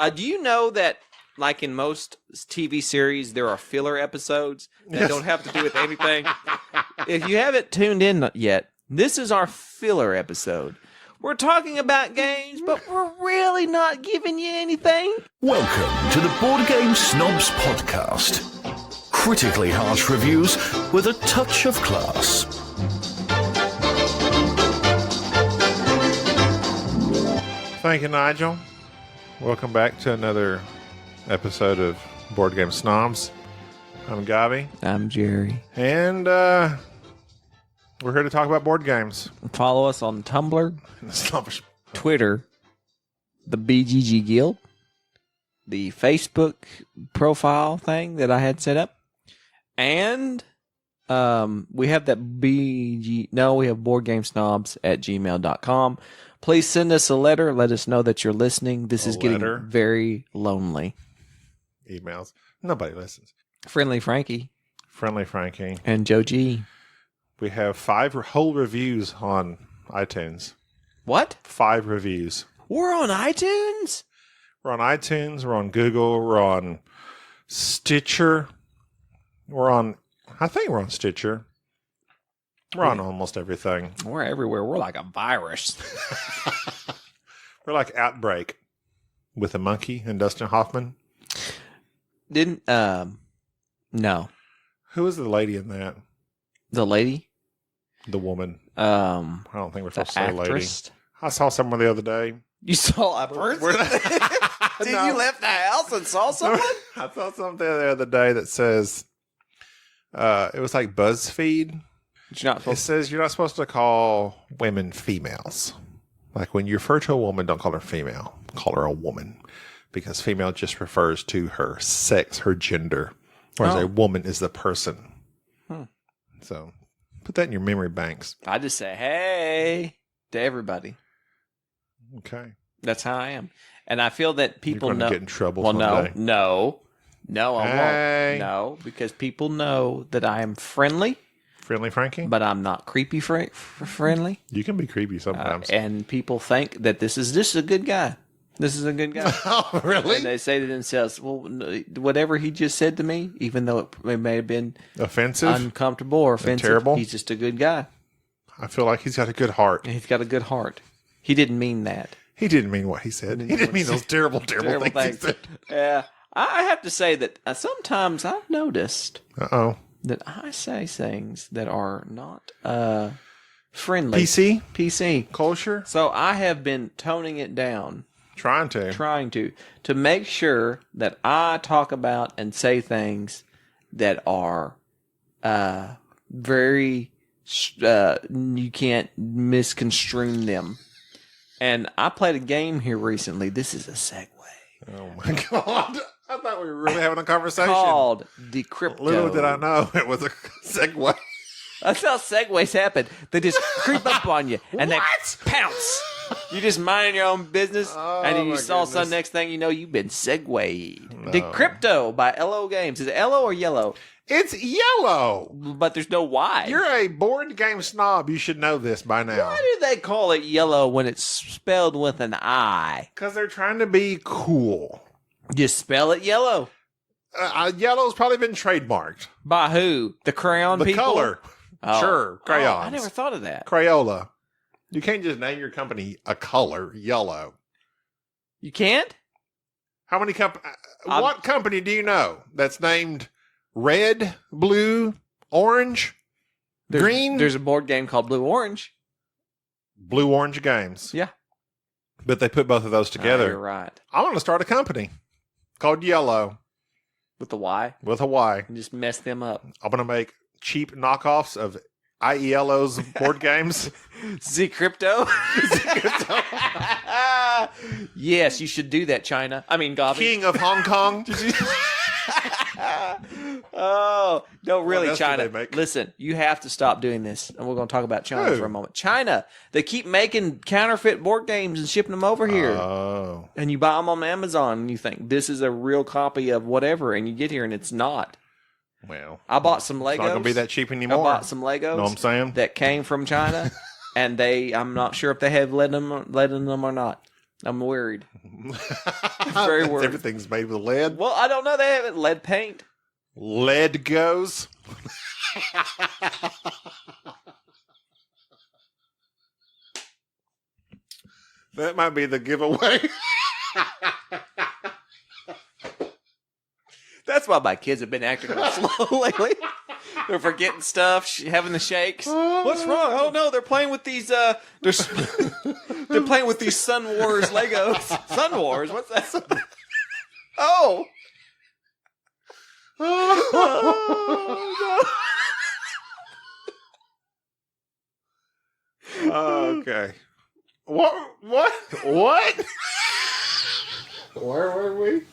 Do you know that, like in most TV series, there are filler episodes that don't have to do with anything? If you haven't tuned in yet, this is our filler episode. We're talking about games, but we're really not giving you anything. Welcome to the Board Game Snobs podcast. Critically harsh reviews with a touch of class. Thank you, Nigel. Welcome back to another episode of Board Game Snobs. I'm Gabi. I'm Jerry. And we're here to talk about board games. Follow us on Tumblr, Twitter, the BGG Guild, the Facebook profile thing that I had set up, and we have that we have boardgamesnobs@gmail.com. Please send us a letter. Let us know that you're listening. This is getting very lonely. Emails. Nobody listens. Friendly Frankie. And Joe G. We have 5 whole reviews on iTunes. What? 5 reviews. We're on iTunes? We're on iTunes. We're on Google. We're on Stitcher. I think we're on Stitcher. We're on almost everything. We're everywhere. We're like a virus. We're like Outbreak with a monkey and Dustin Hoffman. No. Who was the lady in that? The lady? The woman. I don't think we're supposed to say lady. I saw someone the other day. You saw a person? You left the house and saw someone? I saw something the other day that says, it was like BuzzFeed. It says you're not supposed to call women females. Like when you refer to a woman, don't call her female. Call her a woman. Because female just refers to her sex, her gender. Whereas a woman is the person. So put that in your memory banks. I just say, hey, to everybody. Okay. That's how I am. And I feel that people You're know. Get in trouble well, someday. No, I won't. No, because people know that I am friendly. Friendly Frankie? But I'm not creepy friendly. You can be creepy sometimes. And people think that this is a good guy. This is a good guy. Oh, really? And they say to themselves, well, whatever he just said to me, even though it may have been offensive, uncomfortable, or offensive, terrible, he's just a good guy. I feel like he's got a good heart. He's got a good heart. He didn't mean that. He didn't mean what he said. He didn't mean those terrible things he said. Yeah. I have to say that sometimes I've noticed that I say things that are not friendly. PC. Kosher. So I have been toning it down. Trying to make sure that I talk about and say things that are very you can't misconstrue them. And I played a game here recently. This is a segue. Oh my God. I thought we were really having a conversation. Called Decrypto. Little did I know it was a segue. That's how segues happen. They just creep up on you and they pounce. You just minding your own business, and then you saw some next thing you know, you've been segued. No. Decrypto by LO Games. Is it LO or yellow? It's yellow. But there's no Y. You're a board game snob. You should know this by now. Why do they call it yellow when it's spelled with an I? Because they're trying to be cool. Just spell it yellow. Yellow's probably been trademarked. By who? The crayon people? The color. Oh. Sure. Crayons. I never thought of that. Crayola. You can't just name your company a color, yellow. You can't? How many what company do you know that's named red, blue, orange, green? There's a board game called Blue Orange. Blue Orange Games. Yeah. But they put both of those together. You're right. I want to start a company called Yellow. With a Y? With a Y. And just mess them up. I'm going to make cheap knockoffs of IELO's board games. Zcrypto? Yes, you should do that, China. I mean, Gavi. King of Hong Kong. Oh, no, really, China. Listen, you have to stop doing this. And we're going to talk about China for a moment. China, they keep making counterfeit board games and shipping them over here. Oh. And you buy them on Amazon and you think this is a real copy of whatever. And you get here and it's not. Well, I bought some Legos. It's not going to be that cheap anymore. I bought some Legos. Know what I'm saying? That came from China. And I'm not sure if they have letting them or not. I'm worried. Very worried. Everything's made with lead. Well, I don't know. They have lead paint. Lead goes. That might be the giveaway. That's why my kids have been acting slow lately. They're forgetting stuff, having the shakes. What's wrong? Oh no, they're playing with these. They're playing with these Sun Wars Legos. Sun Wars? What's that? Oh. Okay. What? Where were we?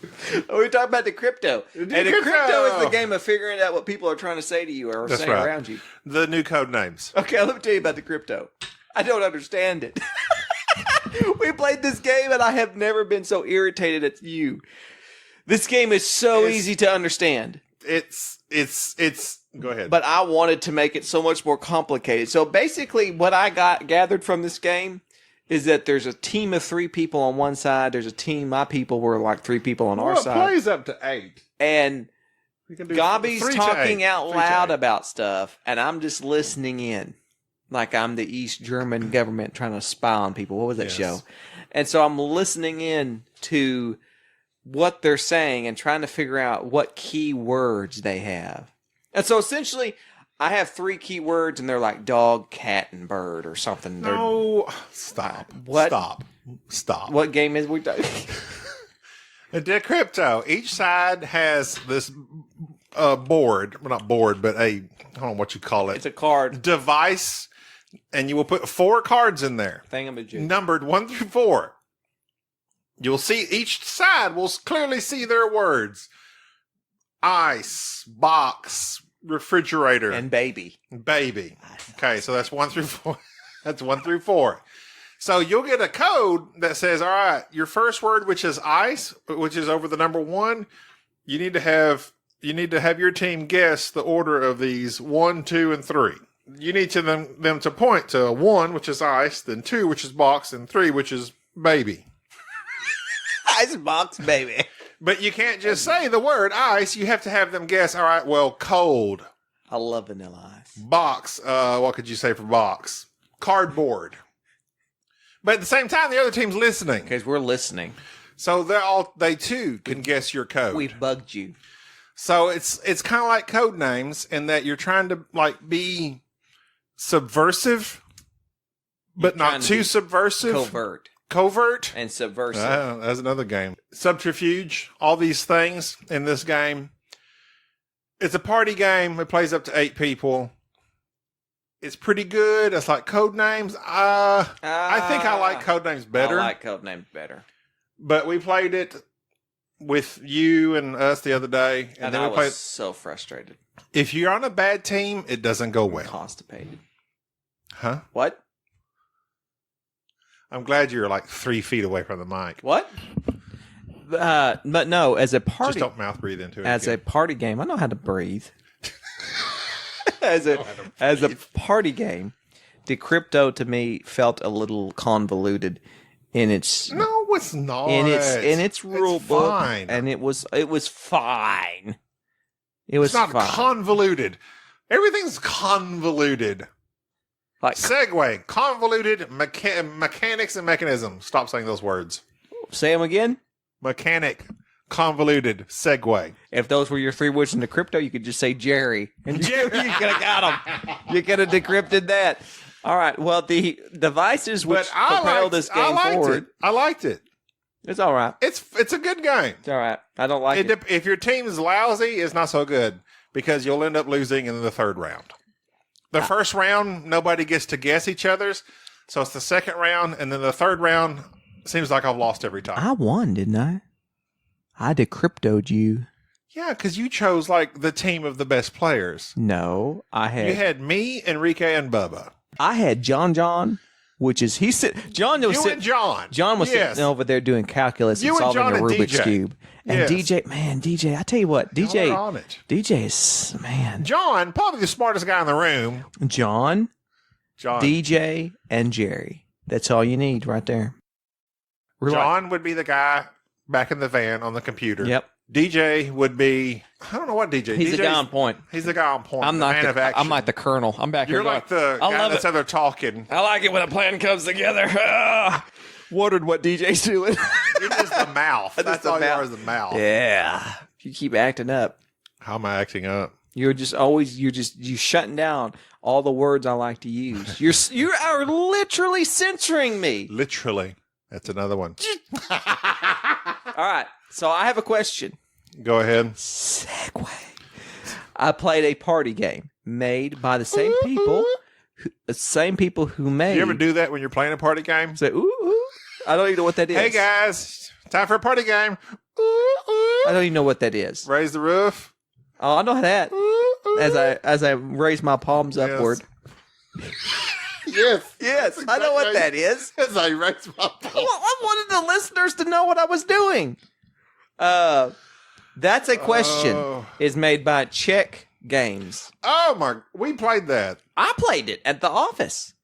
We talking about the crypto. And the crypto is the game of figuring out what people are trying to say to you or saying around you. The new code names. Okay, let me tell you about the crypto. I don't understand it. We played this game and I have never been so irritated at you. This game is so easy to understand. It's go ahead. But I wanted to make it so much more complicated. So basically what I gathered from this game is that there's a team of 3 people on one side. There's a team, my people were like 3 people on our side. It plays up to 8. And Gobby's talking out loud about stuff, and I'm just listening in. Like I'm the East German government trying to spy on people. What was that show? And so I'm listening in to what they're saying and trying to figure out what key words they have. And so essentially, I have 3 key words, and they're like dog, cat, and bird or something. No, stop. What? Stop. What game is we doing? The crypto. Each side has this board. Well, not board, but I don't know what you call it. It's a card. Device, and you will put 4 cards in there. Thingamajig. Numbered 1 through 4. You'll see each side will clearly see their words. Ice, box, refrigerator, and baby. Okay, so that's 1 through 4. That's 1 through 4. So you'll get a code that says, all right, your first word, which is ice, which is over the number 1, you need to have your team guess the order of these 1, 2, and 3. You need them to point to 1, which is ice, then 2, which is box, and 3, which is baby. Ice box baby. But you can't just say the word ice. You have to have them guess, all right, well, cold. I love vanilla ice. Box. What could you say for box? Cardboard. But at the same time, the other team's listening. Because we're listening. So they too can guess your code. We've bugged you. So it's kind of like code names in that you're trying to like be subversive, but not too subversive. Covert and subversive. That's another game. Subterfuge, all these things in this game. It's a party game. It plays up to 8 people. It's pretty good. It's like code names. I think I like code names better. I like code names better. But we played it with you and us the other day. And then I was so frustrated. If you're on a bad team, it doesn't go well. Constipated. Huh? What? I'm glad you're like 3 feet away from the mic. What? But no, as a party... Just don't mouth breathe into it. As a party game, I know how to breathe. as a party game, the crypto to me felt a little convoluted in its... No, it's not. In its rule book. And it was fine. It's not fine. Convoluted. Everything's convoluted. Like segue, convoluted mechanics and mechanism. Stop saying those words. Say them again. Mechanic, convoluted, segue. If those were your 3 words in the crypto, you could just say Jerry, and Jerry, you could have got them. You could have decrypted that. All right. Well, the devices which propel this game forward. I liked it. It's all right. It's a good game. It's all right. I don't like it. If your team is lousy, it's not so good because you'll end up losing in the 3rd round. The first round, nobody gets to guess each other's. So it's the 2nd round, and then the 3rd round seems like I've lost every time. I won, didn't I? I decryptoed you. Yeah, because you chose like the team of the best players. No, I had. You had me, Enrique, and Bubba. I had John, which is John was sitting. John was sitting over there doing calculus and solving a Rubik's cube. And DJ, I tell you what, DJ is, man. John, probably the smartest guy in the room. John, DJ, and Jerry. That's all you need right there. John would be the guy back in the van on the computer. Yep. DJ would be, I don't know what DJ. He's the guy on point. He's the guy on point. I'm not the action. I'm like the colonel. I'm back You're here. like the guy that's out there talking. I like it when a plan comes together. Wondered what DJ's doing. You're just the mouth. That's all you are is the mouth. Yeah. You keep acting up. How am I acting up? You're shutting down all the words I like to use. You are literally censoring me. Literally. That's another one. All right. So I have a question. Go ahead. Segue. I played a party game made by the same people. Who made. You ever do that when you're playing a party game? Say, ooh, ooh. I don't even know what that is. Hey guys, time for a party game. Ooh, I don't even know what that is. Raise the roof. Oh, I know that. As I raise my palms upward. Yes. Yes, I know what that is. As I raise my palms. Well, I wanted the listeners to know what I was doing. That's a question. Is made by Czech Games. Oh my! We played that. I played it at the office.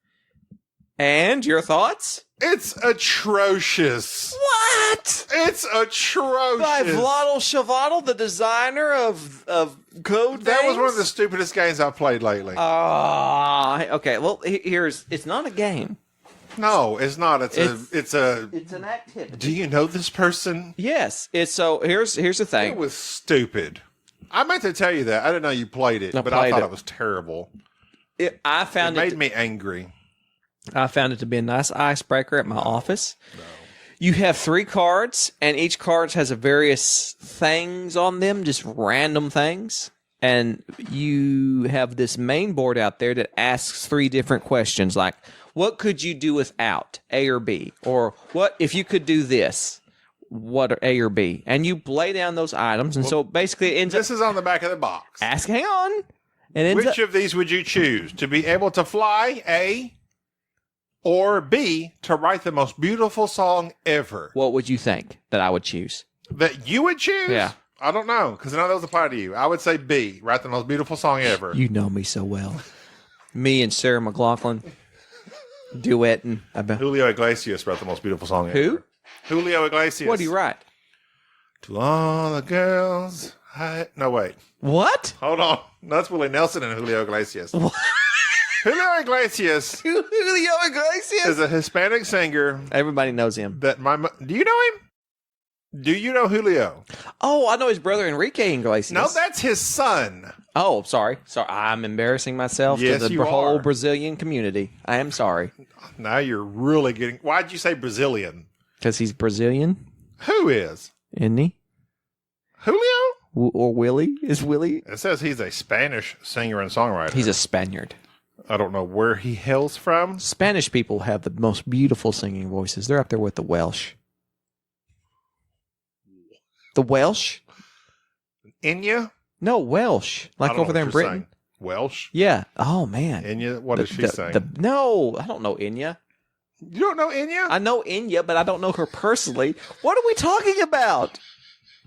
And your thoughts? It's atrocious. What? It's atrocious. By Vladil Shavatil, the designer of code. That was one of the stupidest games I've played lately. Okay. Well, it's not a game. No, it's not. It's an activity. Do you know this person? Yes. Here's the thing. It was stupid. I meant to tell you that. I didn't know you played it, but I thought it was terrible. It made me angry. I found it to be a nice icebreaker at my office. No. You have 3 cards, and each card has a various things on them, just random things. And you have this main board out there that asks 3 different questions, like, what could you do without, A or B? Or what if you could do this? What are A or B? And you lay down those items, and so basically it ends This is on the back of the box. hang on. And which of these would you choose? To be able to fly, A, or B, to write the most beautiful song ever? What would you think that I would choose? That you would choose? Yeah. I don't know, because none of those apply to you. I would say B, write the most beautiful song ever. You know me so well. Me and Sarah McLachlan duetting about Julio Iglesias wrote the most beautiful song ever. Who? Julio Iglesias. What do you write? To all the girls. No, wait. What? Hold on. No, that's Willie Nelson and Julio Iglesias. What? Julio Iglesias Julio Iglesias is a Hispanic singer. Everybody knows him. Do you know him? Do you know Julio? Oh, I know his brother Enrique Iglesias. No, that's his son. Oh, sorry. I'm embarrassing myself to the whole Brazilian community. I am sorry. Now you're really getting... Why'd you say Brazilian? Because he's Brazilian. Who is? Isn't he? Julio? Or Willie? Is Willie? It says he's a Spanish singer and songwriter. He's a Spaniard. I don't know where he hails from. Spanish people have the most beautiful singing voices. They're up there with the Welsh. The Welsh? Enya? No, Welsh. Like over there in Britain. Saying. Welsh? Yeah. Oh, man. Enya? What is she saying? No, I don't know Enya. You don't know Enya? I know Enya, but I don't know her personally. What are we talking about?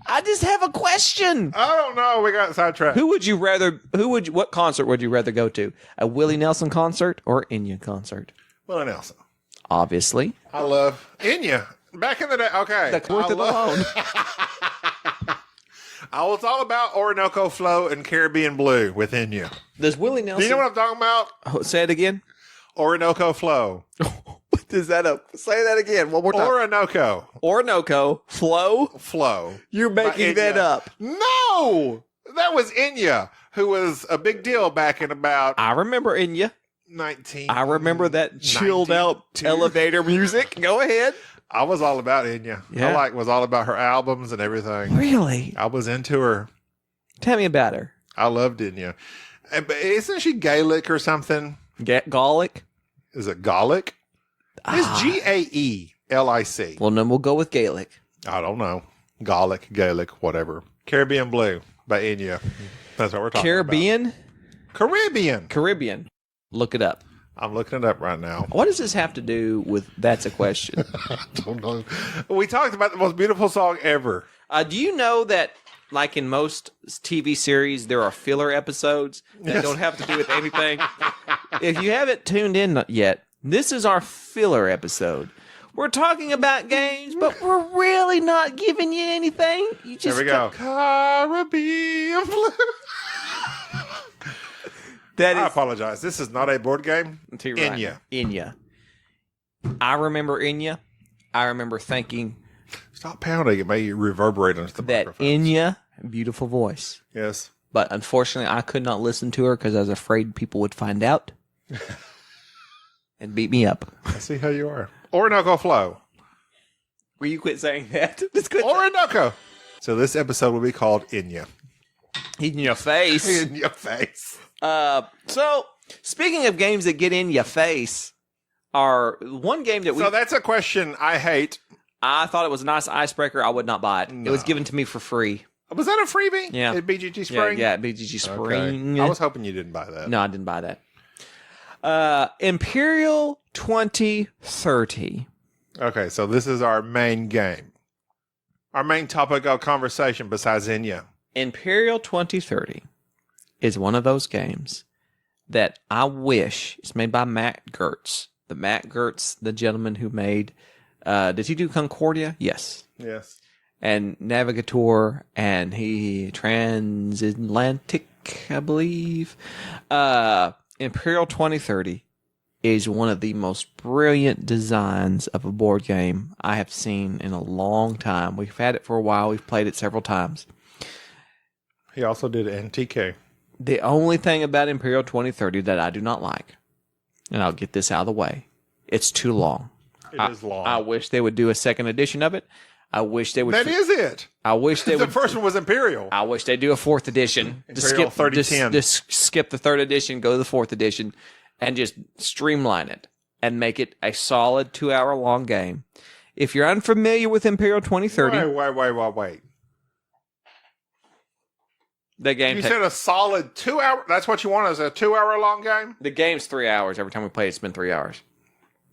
I just have a question. I don't know. We got sidetracked. What concert would you rather go to? A Willie Nelson concert or Enya concert? Willie Nelson. Obviously. I love Enya. Back in the day, okay. The worth it alone. I was all about Orinoco Flow and Caribbean Blue with Enya. Does Willie Nelson... Do you know what I'm talking about? Say it again. Orinoco Flow. Is that say that again one more time? Orinoco Flow. You're making that up. No, that was Enya, who was a big deal back in about. I remember Enya. I remember that chilled out elevator music. Go ahead. I was all about Enya. Yeah. I was all about her albums and everything. Really? I was into her. Tell me about her. I loved Enya. Isn't she Gaelic or something? Gaelic? Is it Gaelic? It's Gaelic. Well, then we'll go with Gaelic. I don't know. Gaelic, whatever. Caribbean Blue by Enya. That's what we're talking about. Caribbean. Look it up. I'm looking it up right now. What does this have to do with That's a Question? I don't know. We talked about the most beautiful song ever. Do you know that, like in most TV series, there are filler episodes that don't have to do with anything? If you haven't tuned in yet, this is our filler episode. We're talking about games, but we're really not giving you anything. You just There we go. Caribbean Blue. I apologize. This is not a board game. Enya. Enya. I remember Enya. I remember thinking... Stop pounding. It may reverberate into the microphone. Enya, beautiful voice. Yes. But unfortunately, I could not listen to her because I was afraid people would find out and beat me up. I see how you are. Orinoco Flow. Will you quit saying that? Just quit Orinoco. So this episode will be called Enya. In your face. In your face. So, speaking of games that get in your face, one game that we... So that's a question I hate. I thought it was a nice icebreaker. I would not buy it. No. It was given to me for free. Was that a freebie? Yeah. At BGG Spring? Yeah, at BGG Spring. Okay. I was hoping you didn't buy that. No, I didn't buy that. Imperial 2030. Okay, so this is our main game. Our main topic of conversation besides Enya. Imperial 2030 is one of those games that I wish it's made by Matt Gertz. The Matt Gertz, the gentleman who made... did he do Concordia? Yes. Yes. And Navigator, and he Transatlantic, I believe. Imperial 2030 is one of the most brilliant designs of a board game I have seen in a long time. We've had it for a while. We've played it several times. He also did NTK. The only thing about Imperial 2030 that I do not like, and I'll get this out of the way, it's too long. It is long. I wish they would do a second edition of it. I wish they would. That is it. I wish they would. The first one was Imperial. I wish they'd do a fourth edition. Imperial 3010. Just skip the third edition, go to the fourth edition, and just streamline it and make it a solid 2-hour long game. If you're unfamiliar with Imperial 2030, wait. The game. You said a solid 2 hour. That's what you want, is a 2-hour long game. The game's 3 hours. Every time we play, it's been 3 hours.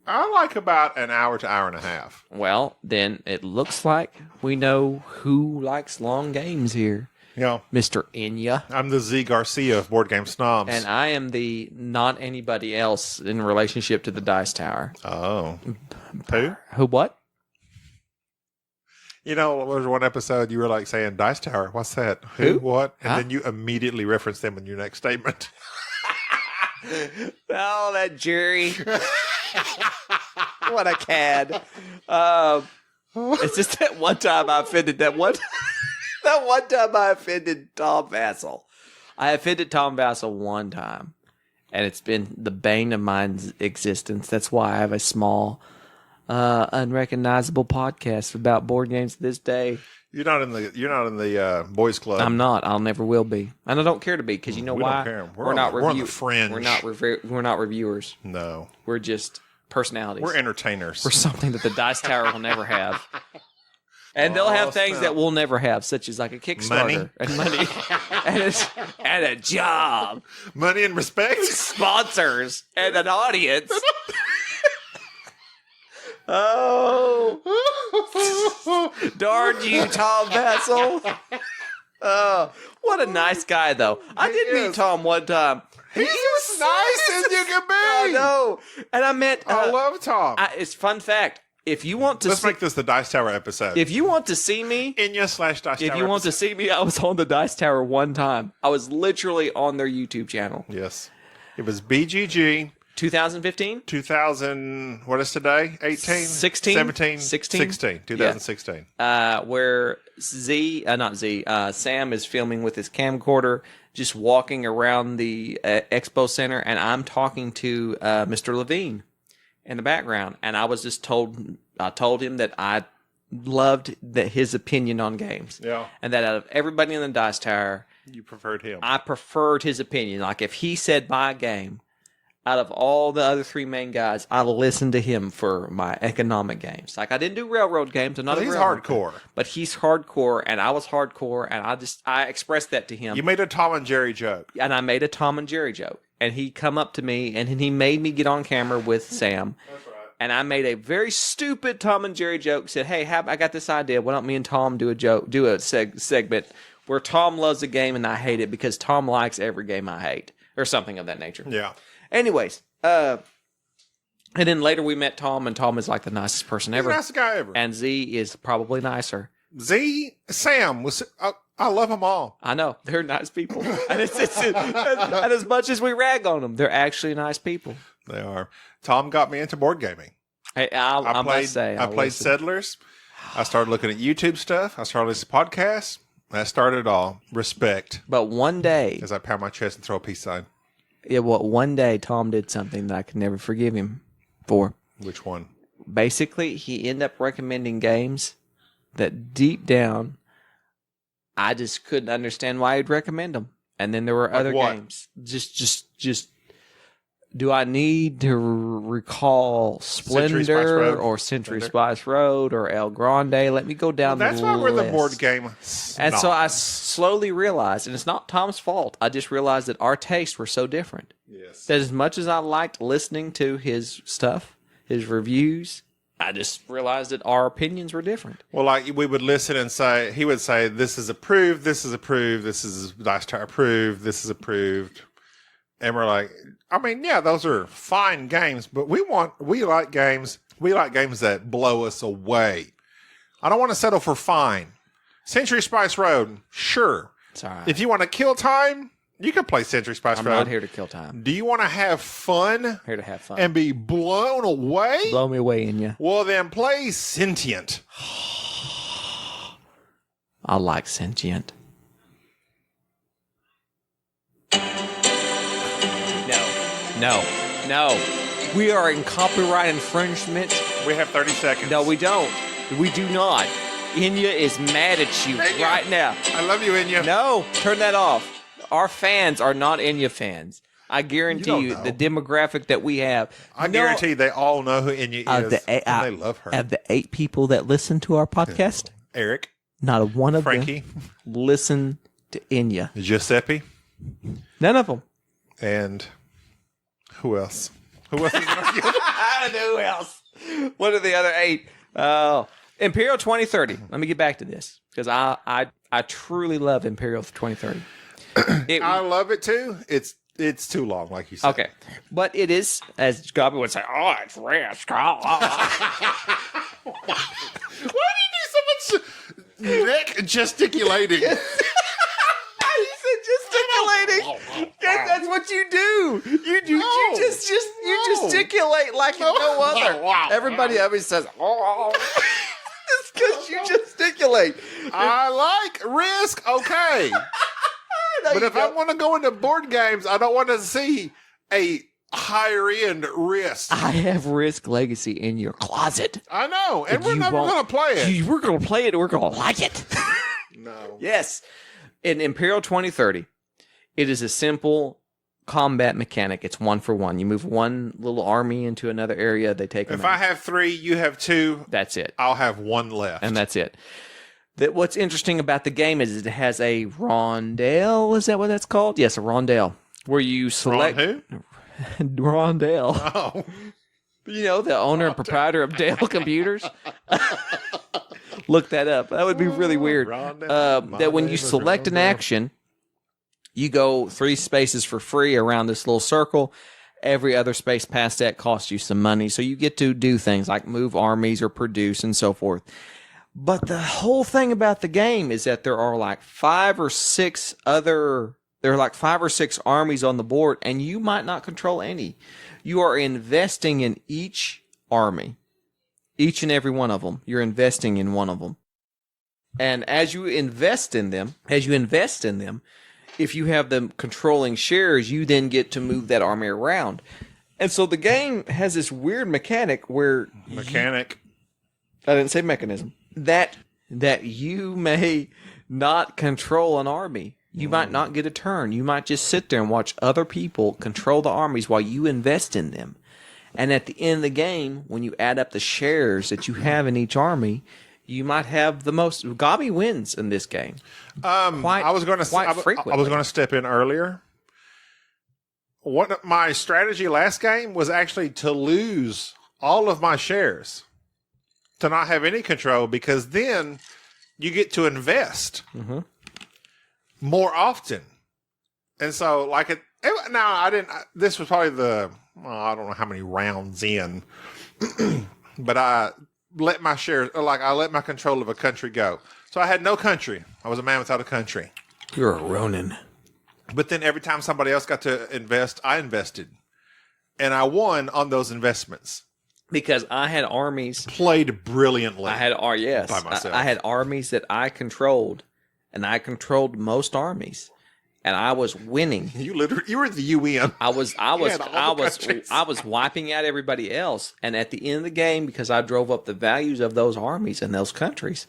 I like about an hour to hour and a half. Well, then it looks like we know who likes long games here. Yeah, Mr. Enya. I'm the Z Garcia of Board Game Snobs, and I am the not anybody else in relationship to the Dice Tower. Oh, who? Who? What? You know, there was one episode you were like saying Dice Tower. What's that? Who? What? And then you immediately referenced them in your next statement. Oh, that Jerry. What a cad. It's just that one time I offended that one time I offended Tom Vassell. I offended Tom Vassell one time, and it's been the bane of my existence. That's why I have a small, unrecognizable podcast about board games to this day. You're not in the boys club. I'm not. I'll never will be, and I don't care to be because you know why? Don't care. We're not on the fringe. We're not reviewers. No, we're just personalities. We're entertainers. We're something that the Dice Tower will never have. And they'll have things that we'll never have, such as like a Kickstarter and money and a job, money and respect, sponsors and an audience. Oh, darn you, Tom Vassell. What a nice guy, though. I did meet Tom one time. He's as nice as you can be. I know. And I met... I love Tom. It's fun fact. If you want to Let's make this the Dice Tower episode. If you want to see me... Enya/Dice Tower If you want to see me, I was on the Dice Tower one time. I was literally on their YouTube channel. Yes. It was BGG... 2015? 2000... What is today? 18? 16? 17? 16? 16. 2016. Yeah. Where Sam is filming with his camcorder, just walking around the expo center, and I'm talking to Mr. Levine in the background, and I was just told him that I loved his opinion on games. Yeah. And that out of everybody in the Dice Tower, you preferred him. I preferred his opinion. Like if he said buy a game, out of all the other three main guys, I listened to him for my economic games. Like I didn't do railroad games. I'm not. He's hardcore, but he's hardcore, and I was hardcore, and I expressed that to him. You made a Tom and Jerry joke, and I made a Tom and Jerry joke, and he come up to me, and he made me get on camera with Sam. That's right. And I made a very stupid Tom and Jerry joke. Said, "Hey, I got this idea. Why don't me and Tom do a segment where Tom loves a game and I hate it because Tom likes every game I hate, or something of that nature." Yeah. Anyways, And then later we met Tom, and Tom is like the nicest person ever. He's the nicest guy ever. And Z is probably nicer. Sam was. I love them all. I know they're nice people, and and as much as we rag on them, they're actually nice people. They are. Tom got me into board gaming. Hey, I played Settlers. I started looking at YouTube stuff. I started listening to podcasts. That started it all. Respect. But one day, as I pound my chest and throw a peace sign. Yeah, well, one day Tom did something that I could never forgive him for. Which one? Basically, he ended up recommending games that deep down, I just couldn't understand why he'd recommend them. And then there were other games. Just. Do I need to recall Splendor or Century Spice Road or El Grande? Let me go down the list. That's why we're the board game. And so I slowly realized, and it's not Tom's fault, I just realized that our tastes were so different. Yes. That as much as I liked listening to his stuff, his reviews, I just realized that our opinions were different. Well, like we would listen and say, he would say, this is approved, this is approved, this is last time approved, this is approved. And we're like, I mean, yeah, those are fine games, but we like games that blow us away. I don't want to settle for fine. Century Spice Road, sure. It's all right. If you want to kill time, you can play Century Spice Road. I'm not here to kill time. Do you want to have fun? Here to have fun. And be blown away? Blow me away, Enya. Well, then play Sentient. I like Sentient. No. We are in copyright infringement. We have 30 seconds. No, we don't. We do not. Enya is mad at you right now. I love you, Enya. No, turn that off. Our fans are not Enya fans. I guarantee you the demographic that we have. I guarantee they all know who Enya is, and they love her. Of the 8 people that listen to our podcast, Eric, not one of Frankie, them listen to Enya. Giuseppe. None of them. And who else? Who else is in our guild? I don't know who else. What are the other 8? Oh, Imperial 2030. Let me get back to this because I truly love Imperial 2030. I love it too. It's too long, like you said. Okay, but it is, as Gobby would say, it's risk. Why do you do so much neck gesticulating? He said gesticulating. That's what you do. You gesticulate like no other. Everybody always says, it's because you gesticulate. I like risk, okay. But if I want to go into board games, I don't want to see a higher end Risk. I have Risk Legacy in your closet. I know, and we're never going to play it. We're going to play it, and we're going to like it. No. Yes. In Imperial 2030, it is a simple combat mechanic. It's 1 for 1. You move one little army into another area, they take them If I have 3, you have 2. That's it. I'll have 1 left. And that's it. What's interesting about the game is it has a rondelle. Is that what that's called? Yes, a rondelle. Where you select... Ron who? Rondelle. Oh. You know, the owner and proprietor of Dell Computers. Look that up. That would be really weird. That when you select an action, you go 3 spaces for free around this little circle. Every other space past that costs you some money. So you get to do things like move armies or produce and so forth. But the whole thing about the game is that there are like 5 or 6 armies on the board, and you might not control any. You are investing in each army, each and every one of them. You're investing in one of them. And as you invest in them, if you have them controlling shares, you then get to move that army around. And so the game has this weird mechanic where... I didn't say mechanism. That you may not control an army. You might not get a turn. You might just sit there and watch other people control the armies while you invest in them. And at the end of the game, when you add up the shares that you have in each army, you might have the most. Gobby wins in this game. I was going to step in earlier. My strategy last game was actually to lose all of my shares, to not have any control, because then you get to invest more often. And so, like No, I didn't. This was probably I don't know how many rounds in, but I let my share, I let my control of a country go. So I had no country. I was a man without a country. You're a Ronin. But then every time somebody else got to invest, I invested. And I won on those investments. Because I had armies. Played brilliantly. I had by myself. I had armies that I controlled, and I controlled most armies, and I was winning. You were the UN. I was wiping out everybody else, and at the end of the game, because I drove up the values of those armies and those countries,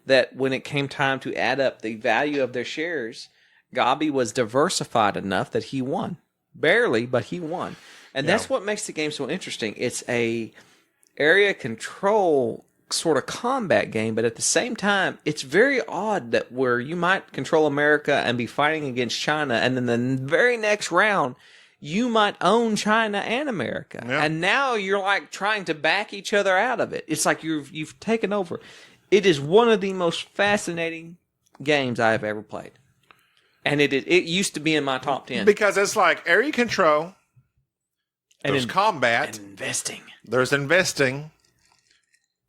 that when it came time to add up the value of their shares, Gabi was diversified enough that he won. Barely, but he won. And that's what makes the game so interesting. It's a area control sort of combat game, but at the same time, it's very odd that where you might control America and be fighting against China, and then the very next round, you might own China and America. Yeah. And now you're like trying to back each other out of it. It's like you've taken over. It is one of the most fascinating games I have ever played. And it used to be in my top 10. Because it's like area control. There's combat. And investing. There's investing.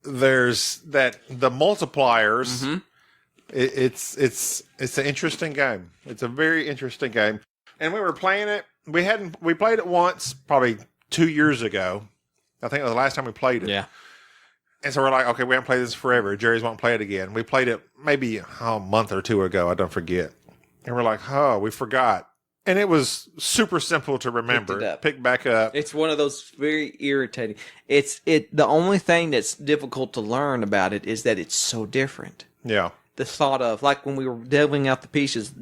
There's the multipliers. Mm-hmm. It's an interesting game. It's a very interesting game. And we were playing it. We played it once, probably 2 years ago. I think it was the last time we played it. Yeah. And so we're like, okay, we haven't played this forever. Jerry's won't play it again. We played it maybe a month or two ago. I don't forget. And we're like, oh, we forgot. And it was super simple to remember. Pick back up. It's one of those very irritating. The only thing that's difficult to learn about it is that it's so different. Yeah. The thought of, like when we were delving out the pieces,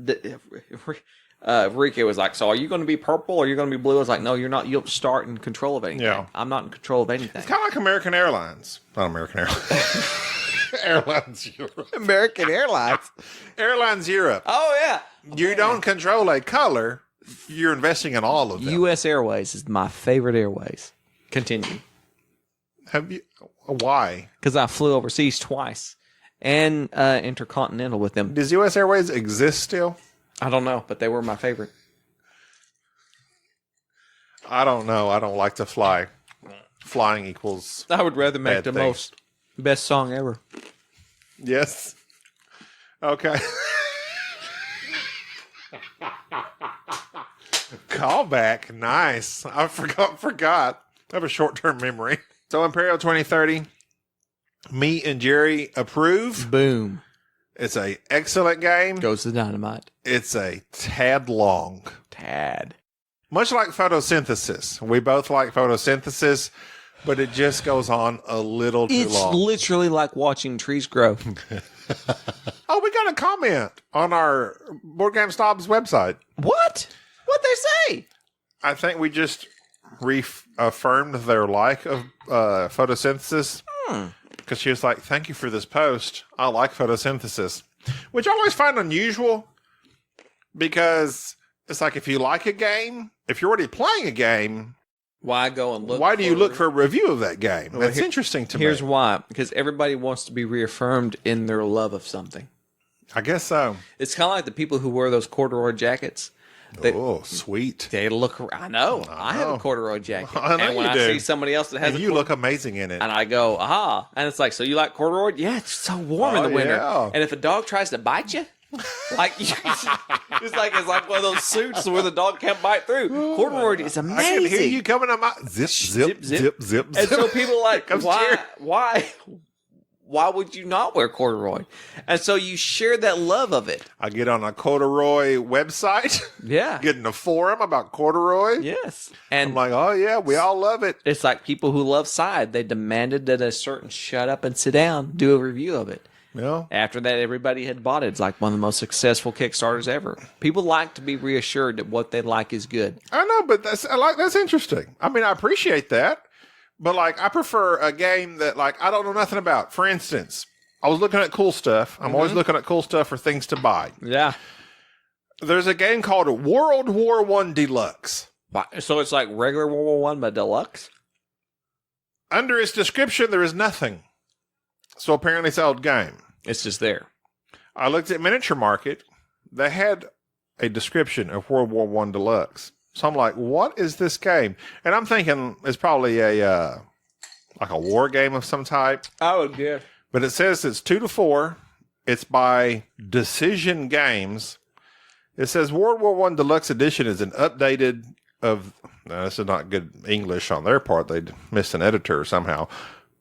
Ricky was like, so are you going to be purple or are you going to be blue? I was like, no, you're not. You don't start in control of anything. Yeah. I'm not in control of anything. It's kind of like American Airlines. Not American Airlines. Airlines Europe. American Airlines. Airlines Europe. Oh, yeah. You don't control a color. You're investing in all of them. U.S. Airways is my favorite airways. Continue. Have you? Why? Because I flew overseas twice. And intercontinental with them. Does U.S. Airways exist still? I don't know, but they were my favorite. I don't know. I don't like to fly. Flying equals I would rather make the best song ever. Yes. Okay. Callback. Nice. I forgot. I have a short-term memory. So Imperial 2030, me and Jerry approve. Boom. It's a excellent game. Goes to dynamite. It's a tad long. Tad. Much like photosynthesis. We both like photosynthesis, but it just goes on a little too long. It's literally like watching trees grow. Oh, we got a comment on our Board Game Snobs website. What? What'd they say? I think we just reaffirmed their like of photosynthesis. Because she was like, thank you for this post. I like photosynthesis. Which I always find unusual. Because it's like if you like a game, if you're already playing a game, why go and look? Why do you look for a review of that game? Well, that's interesting to me. Here's why. Because everybody wants to be reaffirmed in their love of something. I guess so. It's kind of like the people who wear those corduroy jackets. Oh, sweet. They look. I know. I have a corduroy jacket. I know and when you I do. see somebody else that has, you look amazing in it. And I go, aha! And it's like, so you like corduroy? Yeah, it's so warm in the winter. Yeah. And if a dog tries to bite you, like it's like one of those suits where the dog can't bite through. Corduroy is amazing. I can hear you coming on my zip, zip, zip, zip. And so people are like, why would you not wear corduroy? And so you share that love of it. I get on a corduroy website. Yeah. Get in a forum about corduroy. Yes. And I'm like, oh yeah, we all love it. It's like people who love Side. They demanded that a certain shut up and sit down do a review of it. Yeah. After that, everybody had bought it. It's like one of the most successful Kickstarters ever. People like to be reassured that what they like is good. I know, but that's interesting. I mean, I appreciate that. But, like, I prefer a game that, like, I don't know nothing about. For instance, I was looking at cool stuff. I'm always looking at cool stuff for things to buy. Yeah. There's a game called World War I Deluxe. So it's like regular World War I, but deluxe? Under its description, there is nothing. So apparently it's an old game. It's just there. I looked at Miniature Market. They had a description of World War I Deluxe. So I'm like, what is this game? And I'm thinking it's probably a like a war game of some type. I would guess. But it says it's 2 to 4. It's by Decision Games. It says World War I Deluxe Edition is an updated of... No, this is not good English on their part. They missed an editor somehow.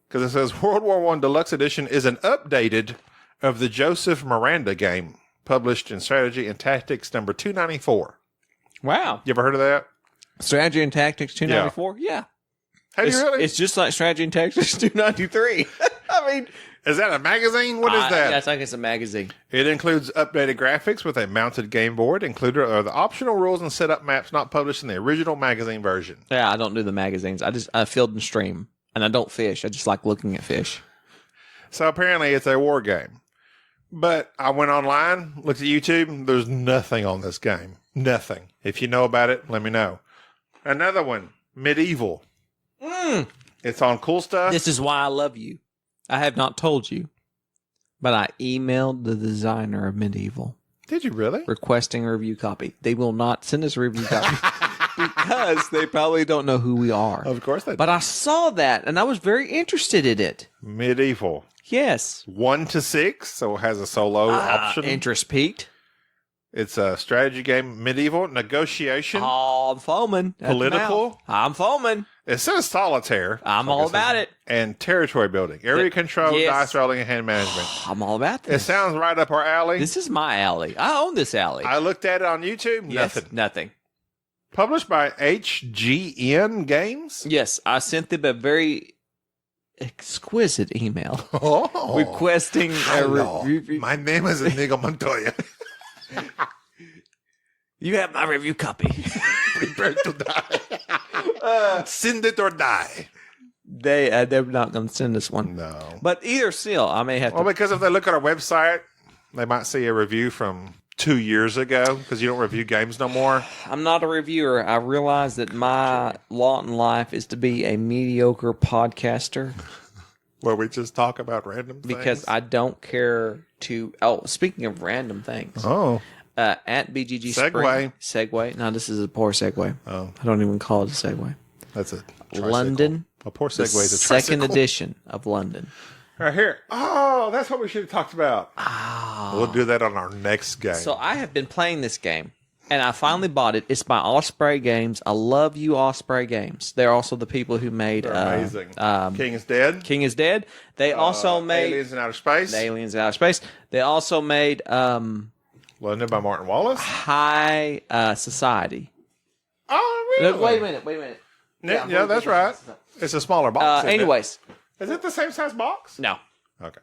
Because it says World War I Deluxe Edition is an updated of the Joseph Miranda game, published in Strategy and Tactics number 294. Wow. You ever heard of that? Strategy and Tactics 294? Yeah. Have you really? It's just like Strategy and Tactics 293. I mean... Is that a magazine? What is that? Yeah, I think it's a magazine. It includes updated graphics with a mounted game board. Included are the optional rules and setup maps not published in the original magazine version. Yeah, I don't do the magazines. I field and stream, and I don't fish. I just like looking at fish. So apparently it's a war game. But I went online, looked at YouTube. There's nothing on this game. Nothing. If you know about it, let me know. Another one, Medieval. It's on Cool Stuff. This is why I love you. I have not told you, but I emailed the designer of Medieval. Did you really? Requesting a review copy. They will not send us a review copy because they probably don't know who we are. Of course they do. But I saw that, and I was very interested in it. Medieval. Yes. 1 to 6, so it has a solo option. Interest peaked. It's a strategy game, medieval, negotiation. Oh, I'm foaming. Political. I'm foaming. It says solitaire. I'm all about it. And territory building, area control, yes. dice rolling, and hand management. I'm all about It this. sounds right up our alley. This is my alley. I own this alley. I looked at it on YouTube. Yes, Nothing. nothing. Published by HGN Games. Yes, I sent them a very exquisite email Oh, requesting a hello. review. My name is Inigo Montoya. You have my review copy. Prepare to die. Send it or die. They're not going to send us one. No. But either still, I may have Well, to. because if they look at our website, they might see a review from 2 years ago because you don't review games no more. I'm not a reviewer. I realize that my lot in life is to be a mediocre podcaster Where we just talk about random things. because I don't care to. Oh, speaking of random things. Oh. At BGG Segue. Segue. No, this is a poor segue. Oh. I don't even call it a segue. That's a tricycle. London. A poor The segue is a second tricycle. edition of London. Right here. Oh, that's what we should have talked about. We'll do that on our next game. So I have been playing this game, and I finally bought it. It's by Osprey Games. I love you, Osprey Games. They're also the people who made amazing. King is Dead. King is Dead. They also made Aliens in Outer Space. Aliens in Outer Space. They also made London by Martin Wallace. High Society. Oh, really? Wait a minute. Yeah, that's right. It's a smaller box. isn't it? Anyways, Is it the same size box? no. Okay.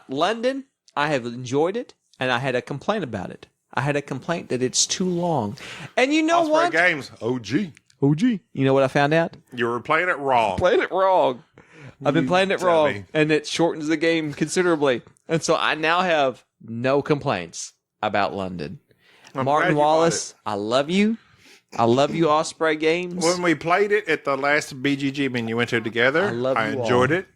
London, I have enjoyed it, and I had a complaint about it. I had a complaint that it's too long. And you know Osprey what? Games. OG. OG. You know what I found out? You were playing it wrong. Played it wrong. I've been playing it wrong, dummy. and it shortens the game considerably. And so I now have no complaints about London. I'm Martin glad you bought Wallace, I love you. I love you, Osprey Games. When we played it at the last BGG meeting you went to together, I you enjoyed all. it.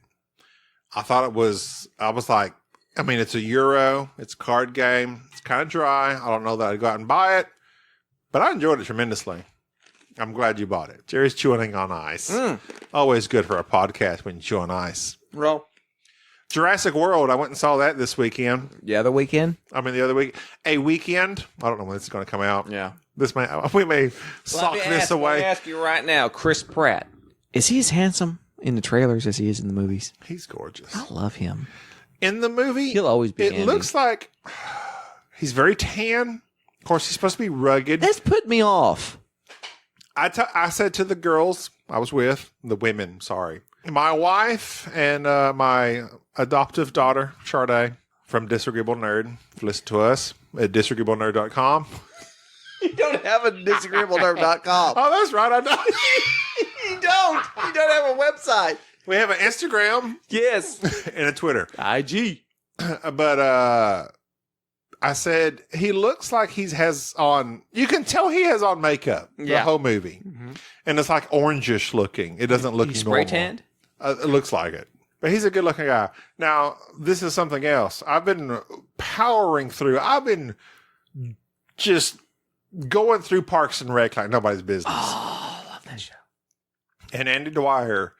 I thought it was, I was like, I mean, it's a Euro, it's a card game, it's kind of dry. I don't know that I'd go out and buy it, but I enjoyed it tremendously. I'm glad you bought it. Jerry's chewing on ice. Always good for a podcast when you chew on ice. Roll. Jurassic World, I went and saw that this weekend. The other weekend? I mean, the other week. A weekend. I don't know when it's going to come out. Yeah. We may sock this away. Let me ask you right now, Chris Pratt, is he as handsome in the trailers as he is in the movies? He's gorgeous. I love him. In the movie, He'll always be it Andy. looks like he's very tan. Of course, he's supposed to be rugged. That's put me off. I said to the girls I was with, the women, sorry, my wife and my adoptive daughter, Sade, from Disagreeable Nerd, listen to us at disagreeablenerd.com. You don't have a disagreeablenerd.com. Oh, that's right. I know. You don't. You don't have a website. We have an Instagram Yes. and a Twitter. IG. But I said he looks like he has on. You can tell he has on makeup the Yeah. whole movie, and it's like orangish looking. It doesn't look He's normal. spray tanned? It looks like it, but he's a good looking guy. Now this is something else. I've been powering through. I've been just going through Parks and Rec like nobody's business. Oh, I love that show. And Andy Dwyer,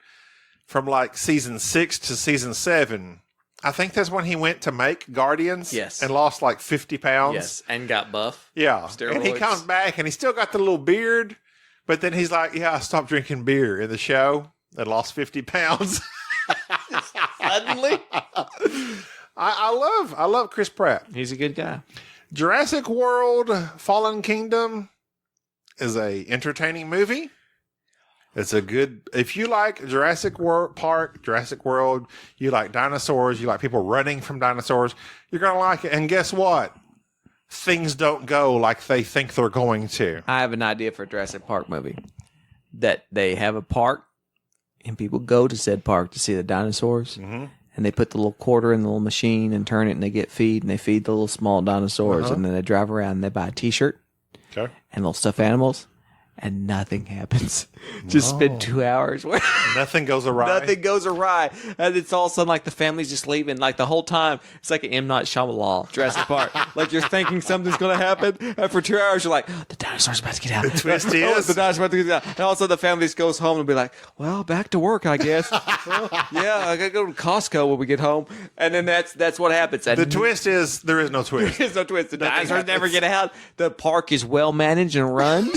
from like season 6 to season 7, I think that's when he went to make Guardians. Yes. And lost like 50 pounds. Yes, and got buff. Yeah. Steroids. And he comes back and he still got the little beard, but then he's like, yeah, I stopped drinking beer in the show and lost 50 pounds. Suddenly. I love Chris Pratt. He's a good guy. Jurassic World Fallen Kingdom is a entertaining movie. It's a good, if you like Jurassic Park, Jurassic World, you like dinosaurs, you like people running from dinosaurs, you're going to like it. And guess what? Things don't go like they think they're going to. I have an idea for a Jurassic Park movie. That they have a park, and people go to said park to see the dinosaurs. Mm-hmm. And they put the little quarter in the little machine and turn it, and they get feed, and they feed the little small dinosaurs. And then they drive around, and they buy a T-shirt and little stuffed animals. And nothing happens. Just spend 2 hours where nothing goes awry. Nothing goes awry. And it's all of a sudden like the family's just leaving. Like the whole time, it's like an M. Night Shyamalan, Jurassic Park. Like you're thinking something's going to happen. And for 2 hours, you're like, the dinosaur's about to get out. The twist is. The dinosaur's about to get out. And all of a sudden the family just goes home and be like, well, back to work, I guess. Well, yeah, I got to go to Costco when we get home. And then that's what happens. And the twist is there is no twist. There's no twist. The dinosaurs never get out. The park is well managed and run.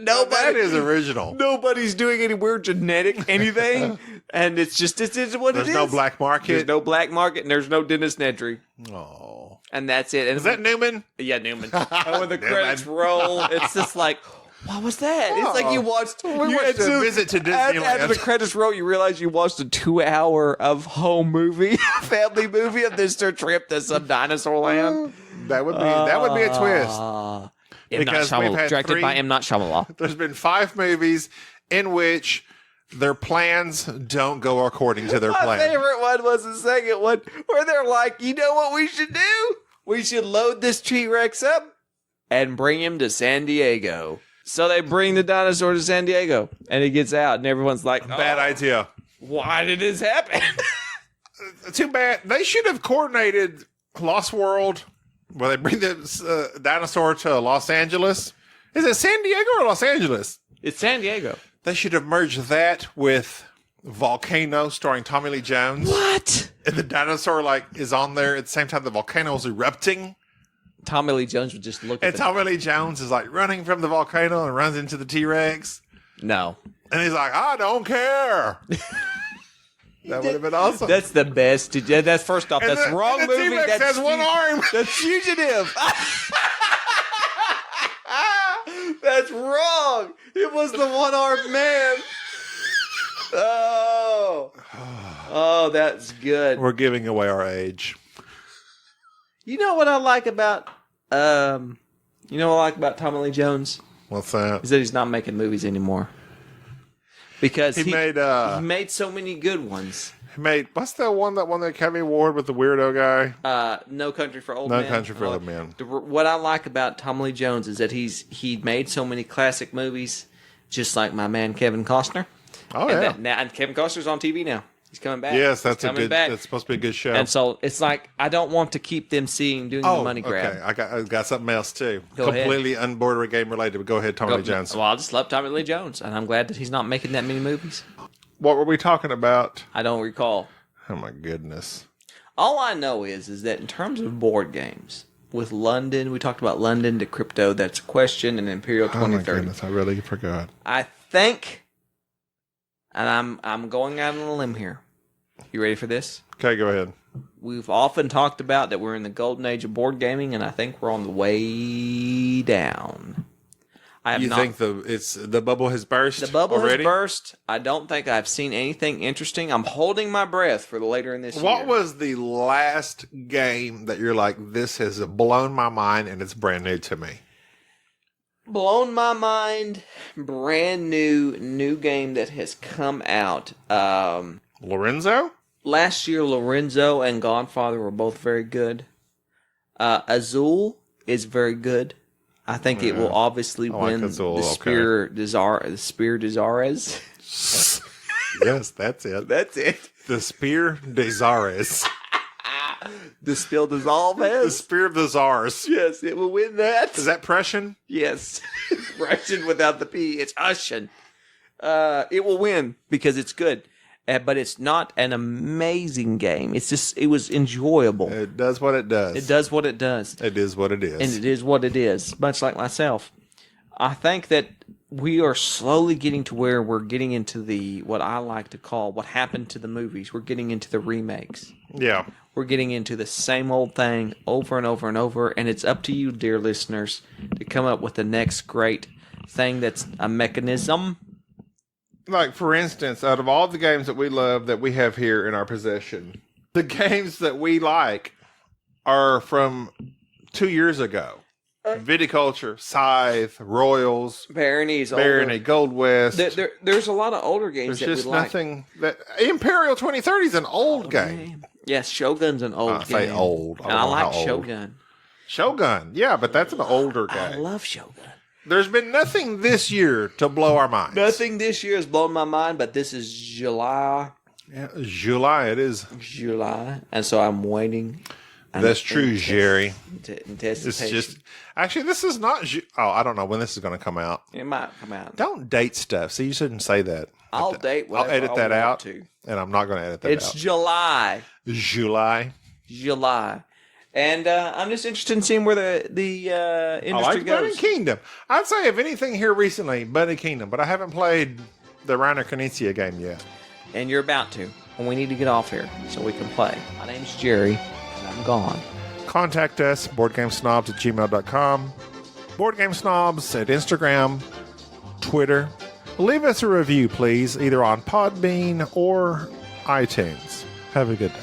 That is original. Nobody's doing any weird genetic anything, and it's what it is. There's no black market. There's no black market, and there's no Dennis Nedry. Oh, and that's it. And is that Newman? Yeah, Newman. And when the credits roll, it's just like, what was that? It's like you watched. We watched a visit to Disneyland. After the credits roll, you realize you watched a 2 hour of home movie, family movie of this trip to some dinosaur land. That would be a twist. Because we've had directed by M. Night Shyamalan. There's been 5 movies in which their plans don't go according to their plan. My favorite one was the second one where they're like, you know what we should do? We should load this T-Rex up and bring him to San Diego. So they bring the dinosaur to San Diego and it gets out and everyone's like, bad idea. Why did this happen? Too bad. They should have coordinated Lost World. Well, they bring the dinosaur to Los Angeles. Is it San Diego or Los Angeles? It's San Diego. They should have merged that with Volcano, starring Tommy Lee Jones. What? And the dinosaur is on there at the same time the volcano is erupting. Tommy Lee Jones would just look at and Tommy Lee Jones is running from the volcano and runs into the T-Rex. No. And he's like, I don't care. That would have been awesome. That's the best. That's first off. That's wrong movie. T-Rex That's has one arm. That's fugitive. That's wrong. It was the one-armed man. Oh, that's good. We're giving away our age. You know what I like about Tommy Lee Jones? What's that? Is that he's not making movies anymore. Because he made so many good ones. He made, what's that one that won the Academy Award with the weirdo guy? No Country for Old Men. No Country for Old Men. What I like about Tommy Lee Jones is that he made so many classic movies, just like my man Kevin Costner. Oh, and Kevin Costner's on TV now. He's coming back. Yes, that's supposed to be a good show. And so it's like I don't want to keep them doing the money grab. Okay, I got something else too. Go Completely unborder game related. But go ahead, Tommy Lee Jones. Well, I just love Tommy Lee Jones, and I'm glad that he's not making that many movies. What were we talking about? I don't recall. Oh my goodness! All I know is that in terms of board games, with London, we talked about London to crypto. That's a question, and Imperial 2030. Oh my goodness! I really forgot. I think, and I'm going out on a limb here. You ready for this? Okay, go ahead. We've often talked about that we're in the golden age of board gaming, and I think we're on the way down. Think the bubble has burst? The bubble already? has burst. I don't think I've seen anything interesting. I'm holding my breath for later in this year. What was the last game that you're like, this has blown my mind and it's brand new to me? Blown my mind. Brand new game that has come out. Lorenzo? Last year, Lorenzo and Godfather were both very good. Azul is very good. I think it will obviously win the Spear Desires. Yes, that's it. That's it. The Spear Desires. The Spill Dissolve The has. Spear of the Czars. Yes, it will win that. Is that Prussian? Yes. Russian without the P. It's Russian. It will win because it's good. But it's not an amazing game. It's just, it was enjoyable. It does what it does. It does what it does. It is what it is. And it is what it is, much like myself. I think that we are slowly getting to where we're getting into the, what I like to call, what happened to the movies. We're getting into the remakes. Yeah. We're getting into the same old thing over and over and over. And it's up to you, dear listeners, to come up with the next great thing that's a mechanism. Like, for instance, out of all the games that we love that we have here in our possession, the games that we like are from 2 years ago. Viticulture, Scythe, Royals, Barony, Gold West. There's a lot of older games There's that just we like. nothing that Imperial 2030 is an old game. Yes, Shogun's an old game. I say old. And I like Shogun. Shogun, yeah, but that's an older game. I love Shogun. There's been nothing this year to blow our minds. Nothing this year has blown my mind, but this is July. Yeah, July, it is. July. And so I'm waiting. That's true, Jerry. It's just... Actually, this is not... I don't know when this is going to come out. It might come out. Don't date stuff. See, you shouldn't say that. I'll date whatever I'll edit that out, to. And I'm not going to edit that out. It's July. July. And I'm just interested in seeing where the industry I like goes. Bunny Kingdom. I'd say if anything here recently, Bunny Kingdom. But I haven't played the Reiner Knizia game yet. And you're about to. And we need to get off here so we can play. My name's Jerry, and I'm gone. Contact us, boardgamesnobs@gmail.com. Boardgamesnobs at Instagram, Twitter. Leave us a review, please, either on Podbean or iTunes. Have a good day.